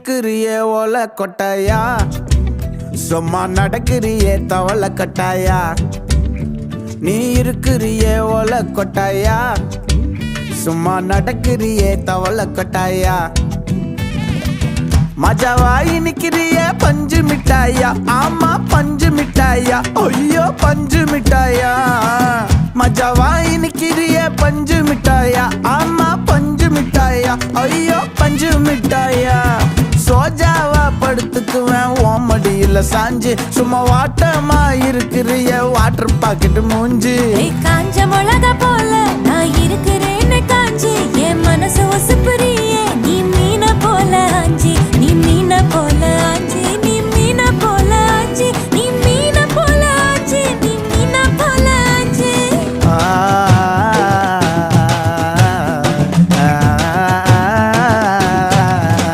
இருக்கிறியே ஓலை கொட்டாயா, சும்மா நடக்கிறியே தவளை கட்டாயா. நீ இருக்கிறியே ஓலை கொட்டாயா, சும்மா நடக்கிறியே தவளை கட்டாயா. மஜாவாய் நிக்கிறிய பஞ்சு மிட்டாயா, ஆமா பஞ்சு மிட்டாயா, ஐயோ பஞ்சு மிட்டாயா. மஜாவாய் நிக்கிறிய பஞ்சு மிட்டாயா, ஆமா பஞ்சு மிட்டாயா, ஐயோ பஞ்சு மிட்டாயா. சோஜாவா படுத்துக்குவேன் ஓமடியில சாஞ்சு, சும்மா வாட்டமா இருக்கிறிய வாட்டர் பாக்கெட் மூஞ்சி. காஞ்ச மிளகா போல நான் இருக்கிறேன்னு காஞ்சி என் மனசு ஒசுப்புரிய